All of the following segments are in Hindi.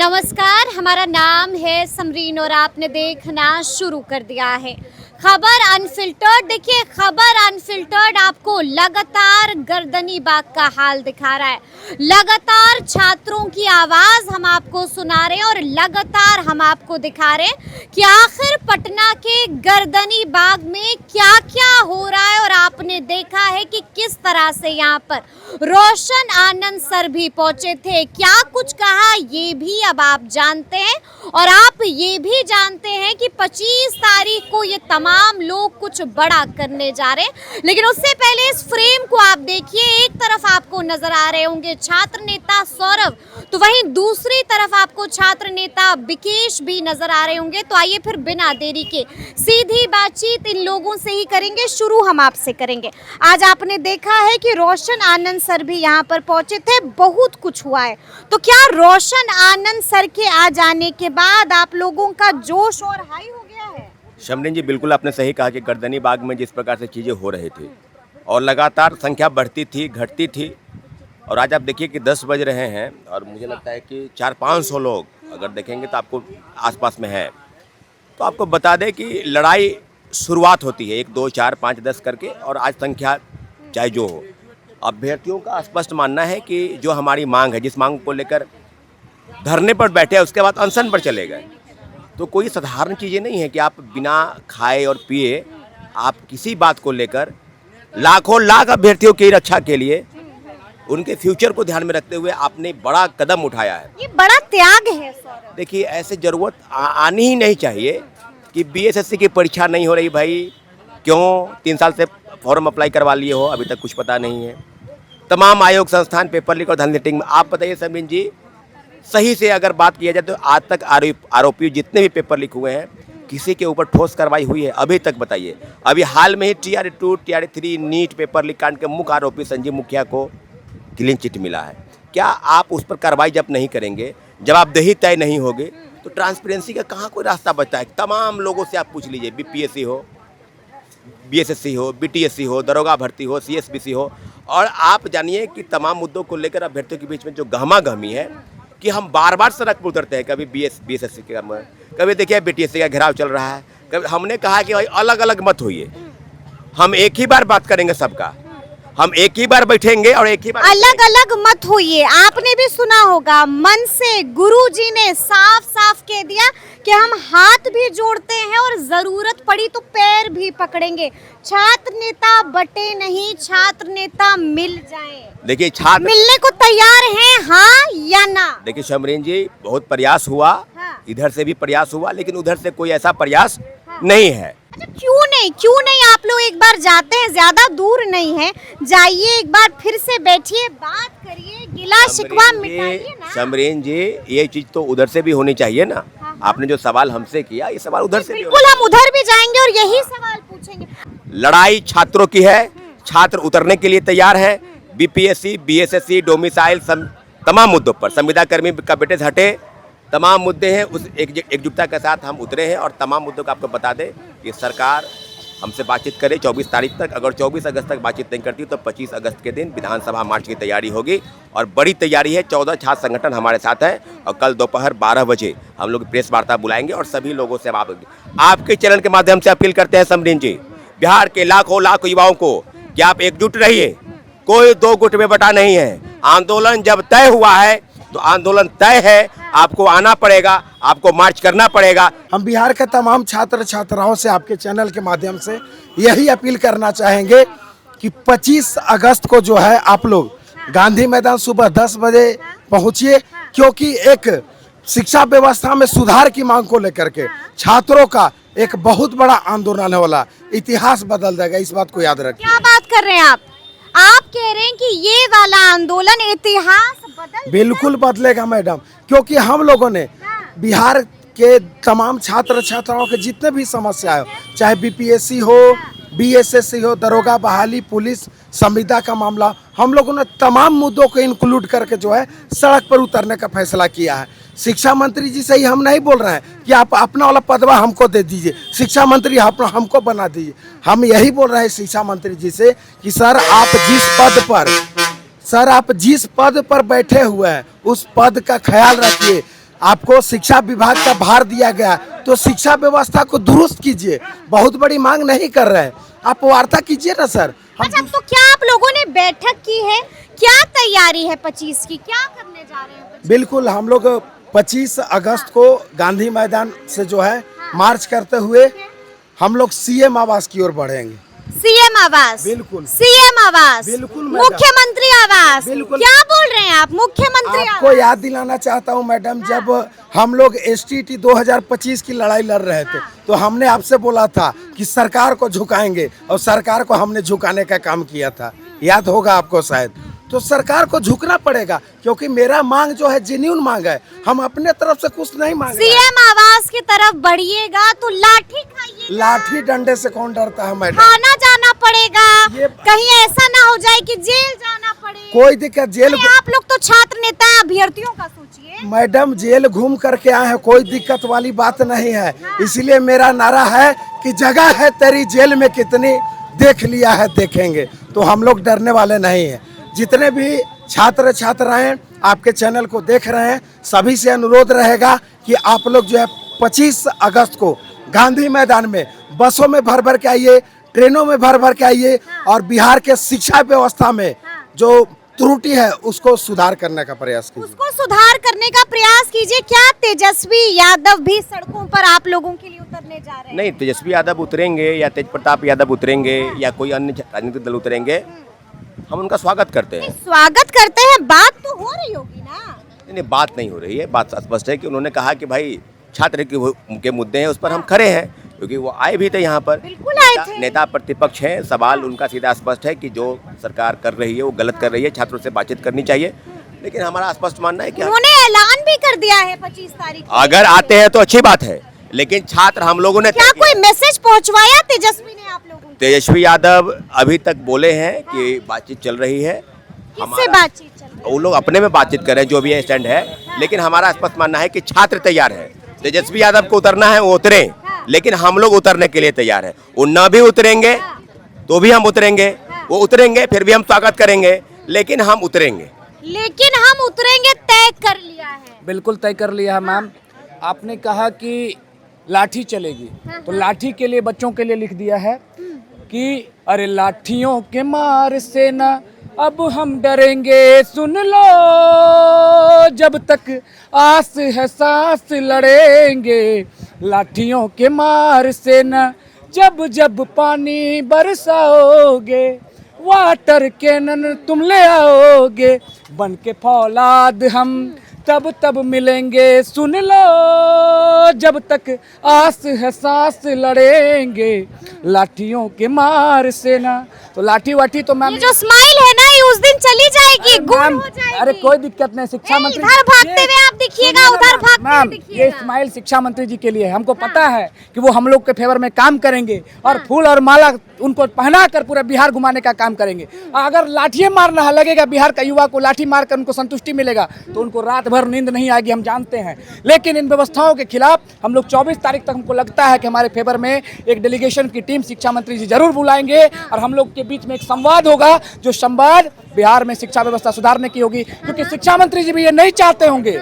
नमस्कार, हमारा नाम है समरीन और आपने देखना शुरू कर दिया है खबर अनफिल्टर्ड। देखिए, खबर अनफिल्टर्ड आपको लगातार गर्दनी बाग का हाल दिखा रहा है। लगातार छात्रों की आवाज़ हम आपको सुना रहे हैं और लगातार हम आपको दिखा रहे हैं कि आखिर पटना के गर्दनी बाग में क्या क्या हो रहा है। और आपने देखा है कि किस तरह से यहाँ पर रोशन आनंद सर भी पहुंचे थे। क्या कुछ कहा ये भी अब आप जानते हैं और आप ये भी जानते हैं कि 25 तारीख को ये तमाम लोग कुछ बड़ा करने जा रहे हैं। लेकिन उससे पहले इस फ्रेम को आप देखिए, एक तरफ आपको नजर आ रहे होंगे छात्र नेता सौरभ, तो वहीं दूसरी तरफ आपको छात्र नेता विकेश भी नजर आ रहे होंगे। तो आइए फिर बिना देरी के सीधी बातचीत इन लोगों से ही करेंगे। शुरू हम आपसे करेंगे। आज आपने देखा है कि रोशन आनंद सर भी यहाँ पर पहुंचे थे, बहुत कुछ हुआ है। तो क्या रोशन आनंद सर के आ जाने के बाद आप लोगों का जोश और हाई हो गया है? शमरीन जी, बिल्कुल आपने सही कहा कि गर्दनी बाग में जिस प्रकार से चीज़ें हो रही थी और लगातार संख्या बढ़ती थी, घटती थी, और आज आप देखिए कि 10 बज रहे हैं और मुझे लगता है कि 400-500 लोग अगर देखेंगे तो आपको आसपास में है। तो आपको बता दें कि लड़ाई शुरुआत होती है 1, 2, 4, 5, 10 करके, और आज संख्या चाहे जो हो। अभ्यर्थियों का स्पष्ट मानना है कि जो हमारी मांग है, जिस मांग को लेकर धरने पर बैठे हैं, उसके बाद अनशन पर चले गए। तो कोई साधारण चीज़ें नहीं है कि आप बिना खाए और पिए आप किसी बात को लेकर लाखों लाख अभ्यर्थियों की रक्षा के लिए, उनके फ्यूचर को ध्यान में रखते हुए आपने बड़ा कदम उठाया है। ये बड़ा त्याग है सौरभ। देखिए, ऐसे ज़रूरत आनी ही नहीं चाहिए कि बीएसएससी की परीक्षा नहीं हो रही। भाई क्यों 3 साल से फॉर्म अप्लाई करवा लिए हो, अभी तक कुछ पता नहीं है। तमाम आयोग संस्थान पेपर लीक और धन लीटिंग में आप बताइए समरीन जी, सही से अगर बात किया जाए तो आज तक आरोपी जितने भी पेपर लीक हुए हैं, किसी के ऊपर ठोस कार्रवाई हुई है अभी तक? बताइए। अभी हाल में ही TR2, TR3 NEET paper leak कांड के मुख्य आरोपी संजीव मुखिया को क्लीन चिट मिला है। क्या आप उस पर कार्रवाई जब नहीं करेंगे, जवाबदेही तय नहीं होगी, तो ट्रांसपेरेंसी का कहाँ कोई रास्ता बचता है? तमाम लोगों से आप पूछ लीजिए, BPSC हो, BSSC हो, BTSC हो, दरोगा भर्ती हो, CSBC हो, और आप जानिए कि तमाम मुद्दों को लेकर अभ्यर्थियों के बीच में जो गहमा गहमी है कि हम बार बार सड़क पर उतरते हैं। कभी BSSC का, कभी देखिए BTSC का घेराव चल रहा है। कभी हमने कहा कि भाई अलग अलग मत होइए, हम एक ही बार बात करेंगे सबका, हम एक ही बार बैठेंगे और एक ही बार अलग अलग मत होइए। आपने भी सुना होगा, मन से गुरुजी ने साफ साफ कह दिया कि हम हाथ भी जोड़ते हैं और जरूरत पड़ी तो पैर भी पकड़ेंगे। छात्र नेता बटे नहीं, छात्र नेता मिल जाएं। देखिए, छात्र मिलने को तैयार हैं, हाँ या ना? देखिए शमरीन जी, बहुत प्रयास हुआ, हाँ। इधर से भी प्रयास हुआ, लेकिन उधर से कोई ऐसा प्रयास नहीं है। अच्छा, क्यों नहीं आप लोग एक बार जाते हैं, ज्यादा दूर नहीं है, जाइए एक बार, फिर से बैठिए, बात करिए, गिला शिकवा मिटाइए ना। समरीन जी, ये चीज तो उधर से भी होनी चाहिए ना। आपने जो सवाल हमसे किया, ये सवाल उधर से भी बिल्कुल, हम उधर भी जाएंगे और यही सवाल पूछेंगे। लड़ाई छात्रों की है, छात्र उतरने के लिए तैयार है। BPSC, BSSC, डोमिसाइल, तमाम मुद्दों पर, संविदा कर्मी का वेटेज हटे, तमाम मुद्दे हैं, उस एकजुटता के साथ हम उतरे हैं। और तमाम मुद्दों को आपको बता दें कि सरकार हमसे बातचीत करे 24 तारीख तक। अगर 24 अगस्त तक बातचीत नहीं करती तो 25 अगस्त के दिन विधानसभा मार्च की तैयारी होगी, और बड़ी तैयारी है। 14 छात्र संगठन हमारे साथ है, और कल दोपहर 12 बजे हम लोग प्रेस वार्ता बुलाएंगे और सभी लोगों से आपके चैनल के माध्यम से अपील करते हैं समरीन जी, बिहार के लाखों लाख युवाओं को, कि आप एकजुट रहिए। कोई दो गुट में बटा नहीं है। आंदोलन जब तय हुआ है तो आंदोलन तय है, आपको आना पड़ेगा, आपको मार्च करना पड़ेगा। हम बिहार के तमाम छात्र छात्राओं से आपके चैनल के माध्यम से यही अपील करना चाहेंगे कि 25 अगस्त को जो है आप लोग गांधी मैदान सुबह 10 बजे पहुंचिए, क्योंकि एक शिक्षा व्यवस्था में सुधार की मांग को लेकर के छात्रों का एक बहुत बड़ा आंदोलन होने वाला, इतिहास बदल देगा, इस बात को याद रखिए। क्या बात कर रहे हैं आप? आप कह रहे हैं कि ये वाला आंदोलन इतिहास बिल्कुल बदलेगा मैडम, क्योंकि हम लोगों ने बिहार के तमाम छात्र छात्राओं के जितने भी समस्या है, चाहे BPSC हो, BSSC हो, दरोगा बहाली, पुलिस, संविदा का मामला, हम लोगों ने तमाम मुद्दों को इंक्लूड करके जो है सड़क पर उतरने का फैसला किया है। शिक्षा मंत्री जी से ही हम नहीं बोल रहे हैं कि आप अपना वाला पदवा हमको दे दीजिए, शिक्षा मंत्री हमको बना दीजिए। हम यही बोल रहे हैं शिक्षा मंत्री जी से कि सर आप जिस पद पर बैठे हुए हैं, उस पद का ख्याल रखिए। आपको शिक्षा विभाग का भार दिया गया, तो शिक्षा व्यवस्था को दुरुस्त कीजिए। बहुत बड़ी मांग नहीं कर रहे हैं, आप वार्ता कीजिए ना सर। अच्छा, तो क्या आप लोगों ने बैठक की है? क्या तैयारी है 25 की? क्या करने जा रहे हैं 25? बिल्कुल, हम लोग 25 अगस्त को गांधी मैदान से जो है मार्च करते हुए हम लोग सीएम आवास की ओर बढ़ेंगे। सीएम आवास? बिल्कुल। सीएम आवास? बिल्कुल मैडम। मुख्यमंत्री आवास? बिल्कुल। क्या बोल रहे हैं आप? मुख्यमंत्री आपको आवास? याद दिलाना चाहता हूं मैडम, जब हम लोग एसटीटी 2025 की लड़ाई लड़ रहे थे, तो हमने आपसे बोला था कि सरकार को झुकाएंगे, और सरकार को हमने झुकाने का काम किया था, याद होगा आपको शायद। तो सरकार को झुकना पड़ेगा, क्योंकि मेरा मांग जो है जेन्युइन मांग है, हम अपने तरफ से कुछ नहीं मांग रहे हैं। सीएम आवास की तरफ बढ़िएगा तो लाठी खाइएगा। लाठी डंडे से कौन डरता है मैडम? थाना जाना पड़ेगा, ये- कहीं ऐसा ना हो जाए कि जेल जाना पड़े। कोई दिक्कत, जेल अरे आप लोग तो छात्र नेता हैं, अभ्यर्थियों का सोचिए। मैडम जेल घूम करके आए हैं, कोई दिक्कत वाली बात नहीं है। इसलिए मेरा नारा है कि जगह है तेरी जेल में कितनी, देख लिया है देखेंगे। तो हम लोग डरने वाले नहीं हैं। जितने भी छात्र छात्राएं आपके चैनल को देख रहे हैं, सभी से अनुरोध रहेगा कि आप लोग जो है 25 अगस्त को गांधी मैदान में बसों में भर भर के आइए, ट्रेनों में भर भर के आइए, और बिहार के शिक्षा व्यवस्था में जो त्रुटि है उसको सुधार करने का प्रयास कीजिए। उसको सुधार करने का प्रयास कीजिए। क्या तेजस्वी यादव भी सड़कों पर आप लोगों के लिए उतरने जा रहे हैं? नहीं, तेजस्वी यादव उतरेंगे या तेज प्रताप यादव उतरेंगे या कोई अन्य राजनीतिक दल उतरेंगे, हम उनका स्वागत करते हैं। स्वागत करते हैं, बात तो हो रही होगी ना? नहीं, बात नहीं हो रही है। बात स्पष्ट है कि उन्होंने कहा कि भाई छात्र के मुद्दे हैं, उस पर हम खड़े हैं, क्योंकि वो आए भी थे यहाँ पर। बिल्कुल आए थे। नेता प्रतिपक्ष हैं, सवाल उनका सीधा स्पष्ट है कि जो सरकार कर रही है वो गलत कर रही है, छात्रों से बातचीत करनी चाहिए। लेकिन हमारा स्पष्ट मानना है कि उन्होंने ऐलान भी कर दिया है 25 तारीख को। अगर आते हैं तो अच्छी बात है, लेकिन छात्र हम लोगों ने क्या कोई मैसेज पहुंचवाया तेजस्वी ने आप लोगों को? तेजस्वी यादव अभी तक बोले हैं कि बातचीत चल रही है। किससे बातचीत चल रही है? वो लोग अपने में बातचीत कर रहे हैं, जो भी स्टैंड है। लेकिन हमारा स्पष्ट मानना है कि छात्र तैयार है। तेजस्वी यादव को उतरना है वो उतरे, लेकिन हम लोग उतरने के लिए तैयार है। वो न भी उतरेंगे तो भी हम उतरेंगे, वो उतरेंगे फिर भी हम स्वागत करेंगे, लेकिन हम उतरेंगे। लेकिन हम उतरेंगे, तय कर लिया है। बिल्कुल तय कर लिया है मैम। आपने कहा कि लाठी चलेगी, तो लाठी के लिए बच्चों के लिए लिख दिया है कि अरे लाठियों के मार से ना अब हम डरेंगे, सुन लो जब तक आस है सांस लड़ेंगे, लाठियों के मार से न जब जब पानी बरसाओगे, वाटर कैनन तुम ले आओगे, बन के फौलाद हम तब तब मिलेंगे, सुन लो जब तक आस है सांस लड़ेंगे, लाठियों के मार से ना। तो लाठी वाठी तो मैम, ये जो स्माइल है ना, ये उस दिन चली जाएगी, गुम मैम, हो जाएगी। अरे कोई दिक्कत नहीं, शिक्षा नहीं, मंत्री इधर भागते हुए आप दिखिएगा, उधर भागते हुए मैम, ये दिखिएगा। स्माइल शिक्षा मंत्री जी के लिए है। हमको पता है कि वो हम लोग के फेवर में काम करेंगे और फूल और माला उनको पहना कर पूरा बिहार घुमाने का काम करेंगे। अगर लाठियां मारना लगेगा बिहार का युवा को, लाठी मारकर उनको संतुष्टि मिलेगा, तो उनको रात भर नींद नहीं आएगी, हम जानते हैं। लेकिन इन व्यवस्थाओं के खिलाफ हम लोग 24 तारीख तक हमको लगता है कि हमारे फेवर में एक डेलीगेशन की टीम शिक्षा मंत्री जी जरूर बुलाएंगे, और हम लोग के बीच में एक संवाद होगा, जो संवाद बिहार में शिक्षा व्यवस्था सुधारने की होगी। क्योंकि शिक्षा मंत्री जी भी ये नहीं चाहते होंगे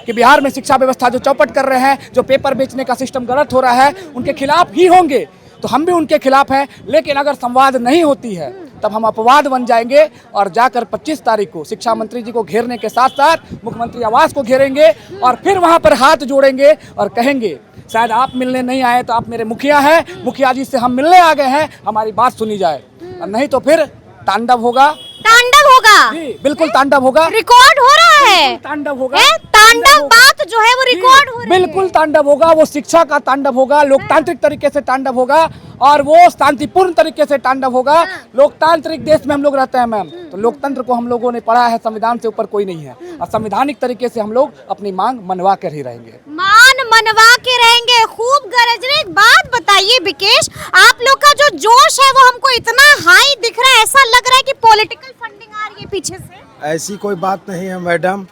कि बिहार में शिक्षा व्यवस्था जो चौपट कर रहे हैं, जो पेपर बेचने का सिस्टम गलत हो रहा है, उनके खिलाफ ही होंगे। तो हम भी उनके खिलाफ हैं। लेकिन अगर संवाद नहीं होती है तब हम अपवाद बन जाएंगे, और जाकर 25 तारीख को शिक्षा मंत्री जी को घेरने के साथ साथ मुख्यमंत्री आवास को घेरेंगे, और फिर वहां पर हाथ जोड़ेंगे और कहेंगे शायद आप मिलने नहीं आए तो आप मेरे मुखिया हैं, मुखिया जी से हम मिलने आ गए हैं, हमारी बात सुनी जाए। और नहीं तो फिर तांडव होगा। तांडव होगा जी बिल्कुल तांडव होगा। रिकॉर्ड हो रहा है। तांडव होगा। तांडव बात जो है वो रिकॉर्ड हो रही है। बिल्कुल तांडव होगा। वो शिक्षा का तांडव होगा, लोकतांत्रिक तरीके से तांडव होगा, और वो शांतिपूर्ण तरीके से तांडव होगा। लोकतांत्रिक देश में हम लोग रहते हैं मैम, तो लोकतंत्र को हम लोगों ने पढ़ा है, संविधान से ऊपर कोई नहीं है, और संवैधानिक तरीके से हम लोग अपनी मांग मनवा कर ही रहेंगे। मान मनवा के रहेंगे। खूब गरजने। एक बात बताइए विकेश, आप लोग का जो जोश है वो हमको इतना हाई दिख रहा है, ऐसा लग रहा है कि पॉलिटिकल फंडिंग आ रही है पीछे से। ऐसी कोई बात नहीं है मैडम,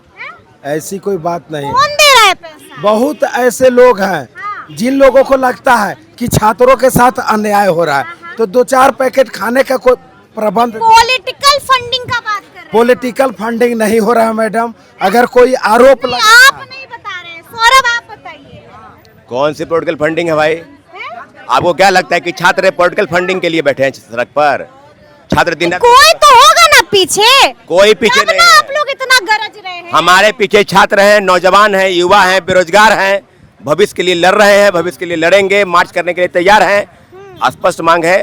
ऐसी कोई बात नहीं है। कौन दे रहा है पैसा? बहुत ऐसे लोग हैं जिन लोगों को लगता है कि छात्रों के साथ अन्याय हो रहा है, तो 2-4 पैकेट खाने का कोई प्रबंध। पॉलिटिकल फंडिंग का बात कर रहे हैं। पॉलिटिकल फंडिंग नहीं हो रहा है मैडम। अगर कोई आरोप आप नहीं बता रहे हैं, कौन सी पॉलिटिकल फंडिंग है भाई? आपको क्या लगता है कि छात्र पॉलिटिकल फंडिंग के लिए बैठे हैं सड़क पर? छात्र दिन रात कोई तो होगा ना पीछे, कोई पीछे तब नहीं ना है। आप लोग इतना गरज रहे हैं। हमारे पीछे छात्र हैं, नौजवान हैं, युवा हैं, बेरोजगार हैं, भविष्य के लिए लड़ रहे हैं, भविष्य के लिए लड़ेंगे, मार्च करने के लिए तैयार हैं। स्पष्ट मांग है,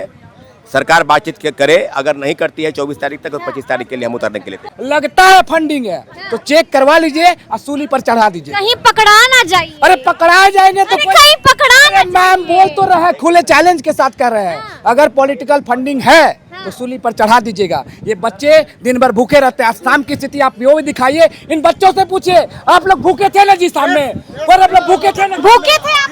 सरकार बातचीत करे, अगर नहीं करती है 24 तारीख तक और 25 तारीख के लिए हम उतरने के लिए तैयार हैं। लगता है फंडिंग है तो चेक करवा लीजिए और सूली पर चढ़ा दीजिए। कहीं पकड़ा ना जाइए। अरे पकड़ाए जाएंगे तो अरे कहीं पकड़ा ना अरे मैम बोल तो रहे, खुले चैलेंज के साथ कर रहे हैं। अगर पॉलिटिकल फंडिंग है तो सूली पर चढ़ा दीजिएगा। ये बच्चे दिन भर भूखे रहते हैं। शाम की स्थिति आप वो भी दिखाइए, इन बच्चों से पूछिए, आप लोग भूखे थे ना जी सामने? और आप लोग भूखे थे ना? भूखे थे आप?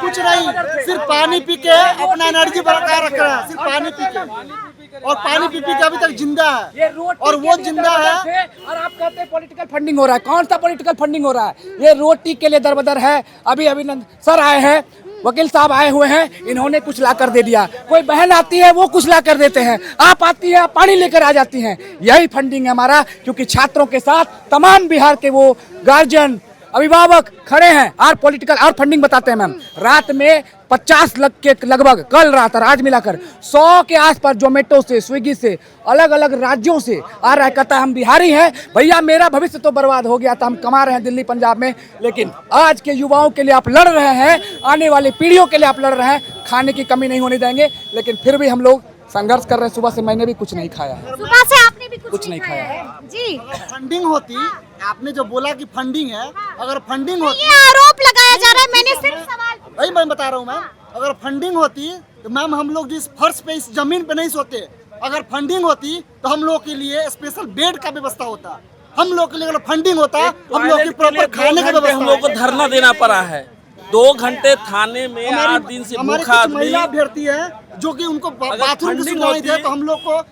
कुछ नहीं, सिर्फ पानी पी के अपना एनर्जी बरकरार रख रहा है, सिर्फ पानी पी के, और पानी पी के अभी तक जिंदा ये है, रोटी और के वो लिए जिंदा है। दरबदर थे और आप कहते हैं पॉलिटिकल फंडिंग हो रहा है। कौन सा पॉलिटिकल फंडिंग हो रहा है? ये रोटी के लिए दरबदर है। अभी अभिनंदन सर आए हैं, वकील साहब आए हुए हैं, इन्होंने कुछ ला कर दे दिया। कोई बहन आती है वो कुछ ला कर देते हैं, आप आती है आप पानी लेकर आ जाती हैं। यही फंडिंग है हमारा, क्योंकि छात्रों के साथ तमाम बिहार के वो गार्जियन अभिभावक खड़े हैं। और पॉलिटिकल और फंडिंग बताते हैं मैम, रात में 50 लाख के लगभग कल रात और आज मिलाकर 100 के आसपास जोमेटो से, स्विगी से, अलग अलग राज्यों से आ रहा है। कहता है हम बिहारी हैं भैया, मेरा भविष्य तो बर्बाद हो गया था, हम कमा रहे हैं दिल्ली पंजाब में, लेकिन आज के युवाओं के लिए आप लड़ रहे हैं, आने वाली पीढ़ियों के लिए आप लड़ रहे हैं। खाने की कमी नहीं होने देंगे, लेकिन फिर भी हम लोग संघर्ष कर रहे हैं। सुबह से मैंने भी कुछ नहीं खाया है। सुबह से आपने भी कुछ नहीं खाया खाया है जी। फंडिंग होती, आपने जो बोला कि फंडिंग है, अगर फंडिंग होती, ये आरोप लगाया जा रहा है, मैंने सिर्फ सवाल वही मैं बता रहा हूँ मैम, अगर फंडिंग होती तो मैम हम लोग जिस फर्श पे, इस जमीन पे नहीं सोते। अगर फंडिंग होती तो हम लोग के लिए स्पेशल बेड का व्यवस्था होता, हम लोग के लिए अगर फंडिंग होता, हम लोग की प्रॉपर खाने का व्यवस्था हम लोग को धरना देना पड़ा है। 2 घंटे थाने में 8 दिन से हमारी भूखा कुछ आदमी। महिला अभ्यर्थी है जो कि उनको बाथरूम की फंडिंग सुविधा नहीं होती थे, तो हम लोग को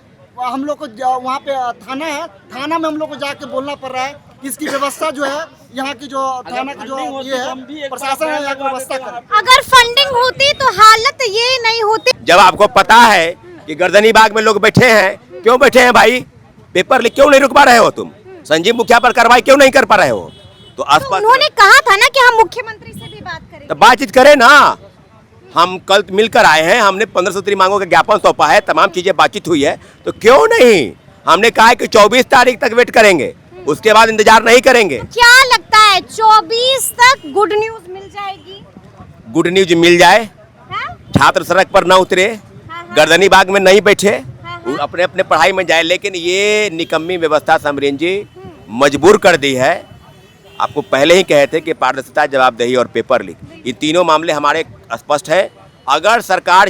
वहाँ पे थाना है, थाना में हम लोग को जाके बोलना पड़ रहा है कि इसकी व्यवस्था जो है, यहाँ की जो थाना की जो ये है प्रशासन है, यहाँ की व्यवस्था करे। अगर फंडिंग होती तो हालत ये नहीं होती। जब आपको पता है कि गर्दनी बाग में लोग बैठे हैं, क्यों बैठे हैं भाई? पेपर लीक क्यों नहीं रुकवा रहे हो तुम? संजीव मुखिया पर कार्रवाई क्यों नहीं कर पा रहे हो? तो आसपास उन्होंने कहा था ना कि हम मुख्यमंत्री से भी बात करेंगे। तो बातचीत करें ना। हम कल मिलकर आए हैं, हमने 15 सूत्री मांगों का ज्ञापन सौंपा है, तमाम चीजें बातचीत हुई है, तो क्यों नहीं? हमने कहा है कि 24 तारीख तक वेट करेंगे, उसके बाद इंतजार नहीं करेंगे। क्या लगता है 24 तक गुड न्यूज मिल जाएगी? गुड न्यूज मिल जाए, हाँ? छात्र सड़क पर न उतरे, हाँ। गर्दनी बाग में नहीं बैठे, हाँ। वो अपने अपने पढ़ाई में जाए। लेकिन ये निकम्मी व्यवस्था समरीन जी मजबूर कर दी है। आपको पहले ही कहे थे कि पारदर्शिता, जवाबदेही और पेपर लीक, ये तीनों मामले हमारे स्पष्ट है। अगर सरकार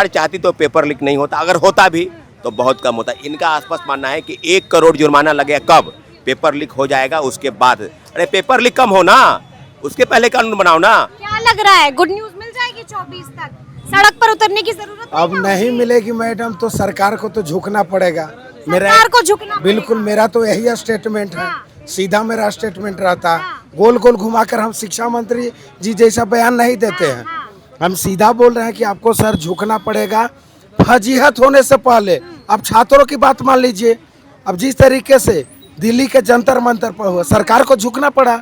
चाहती तो पेपर लीक नहीं होता, अगर होता भी तो बहुत कम होता। इनका स्पष्ट मानना है कि 1 करोड़ जुर्माना लगे, कब पेपर लीक हो जाएगा उसके बाद। अरे पेपर लीक कम हो ना, उसके पहले कानून बनाओ ना। क्या लग रहा है गुड न्यूज मिल जाएगी 24 तक? सड़क पर उतरने की जरूरत अब नहीं मिलेगी मैडम, तो सरकार को तो झुकना पड़ेगा। सरकार को झुकना बिल्कुल, मेरा तो यही स्टेटमेंट है, सीधा मेरा स्टेटमेंट रहता है। गोल गोल घुमाकर हम शिक्षा मंत्री जी जैसा बयान नहीं देते हैं, हम सीधा बोल रहे हैं कि आपको सर झुकना पड़ेगा। फजीहत होने से पहले अब छात्रों की बात मान लीजिए, अब जिस तरीके से दिल्ली के जंतर मंतर पर हुआ, सरकार को झुकना पड़ा।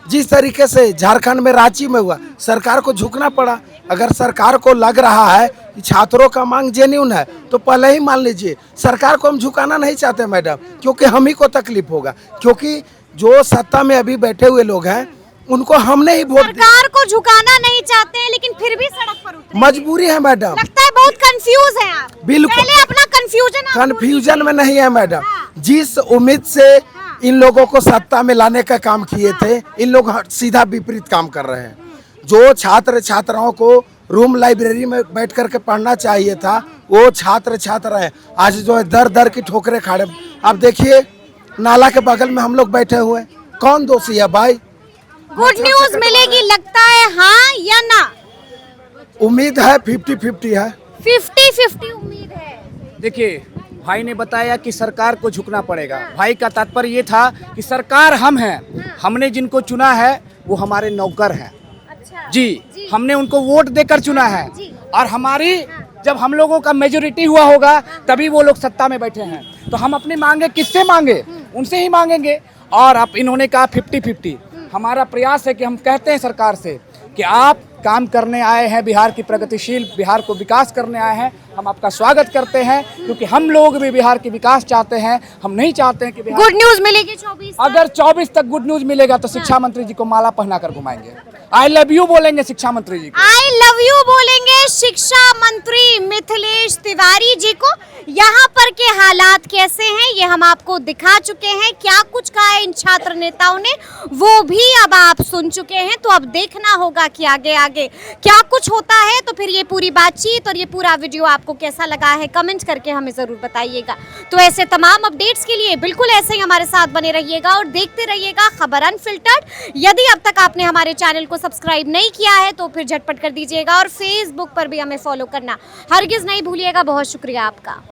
जिस तरीके से झारखंड में रांची में हुआ, सरकार को झुकना पड़ा। अगर सरकार को लग रहा है कि छात्रों का मांग जेन्युइन है, तो पहले ही मान लीजिए। सरकार को हम झुकाना नहीं चाहते मैडम, क्योंकि हम ही को तकलीफ होगा, क्योंकि जो सत्ता में अभी बैठे हुए लोग हैं उनको हमने ही वोट दिया। सरकार को झुकाना नहीं चाहते हैं, लेकिन फिर भी सड़क पर उतरे। मजबूरी है मैडम। लगता है बहुत कंफ्यूज हैं आप। बिल्कुल। पहले अपना कंफ्यूजन कंफ्यूजन में नहीं है मैडम। हाँ। जिस उम्मीद से इन लोगों को सत्ता में लाने का काम किए थे, इन लोग सीधा विपरीत काम कर रहे हैं। जो छात्र छात्राओं को रूम लाइब्रेरी में बैठ करके पढ़ना चाहिए था, वो छात्र छात्रा है आज जो है दर दर की ठोकरें खाड़े। आप देखिए नाला के बगल में हम लोग बैठे हुए, कौन दोषी है भाई? गुड न्यूज मिलेगी लगता है, हाँ या ना? उम्मीद है 50-50 है। 50-50 उम्मीद है। देखिए भाई ने बताया कि सरकार को झुकना पड़ेगा। भाई का तात्पर्य ये था कि सरकार हम हैं, हमने जिनको चुना है वो हमारे नौकर हैं। अच्छा जी, हमने उनको वोट देकर चुना है, जी। और हमारी जब हम लोगों का मेजोरिटी हुआ होगा तभी वो लोग सत्ता में बैठे हैं। तो हम अपनी मांगे किससे मांगे? उनसे ही मांगेंगे। और अब इन्होंने कहा 50-50, हमारा प्रयास है कि हम कहते हैं सरकार से कि आप काम करने आए हैं, बिहार की प्रगतिशील बिहार को विकास करने आए हैं, हम आपका स्वागत करते हैं, क्योंकि हम लोग भी बिहार की विकास चाहते हैं। हम नहीं चाहते हैं कि बिहार गुड न्यूज मिलेगी 24 तक? अगर 24 तक गुड न्यूज मिलेगा तो शिक्षा मंत्री जी को माला पहना कर घुमाएंगे, आई लव यू बोलेंगे शिक्षा मंत्री जी को। आई लव यू बोलेंगे शिक्षा मंत्री मिथिलेश तिवारी जी को। यहाँ पर के हालात कैसे हैं ये हम आपको दिखा चुके हैं, क्या कुछ कहा है इन छात्र नेताओं ने वो भी अब आप सुन चुके हैं। तो अब देखना होगा कि आगे आगे क्या कुछ होता है। तो फिर ये पूरी बातचीत और ये पूरा वीडियो आपको कैसा लगा है कमेंट करके हमें जरूर बताइएगा। तो ऐसे तमाम अपडेट्स के लिए बिल्कुल ऐसे ही हमारे साथ बने रहिएगा और देखते रहिएगा खबर अनफिल्टर्ड। यदि अब तक आपने हमारे चैनल को सब्सक्राइब नहीं किया है तो फिर झटपट कर दीजिएगा और फेसबुक पर भी हमें फॉलो करना हरगिज नहीं भूलिएगा। बहुत शुक्रिया आपका।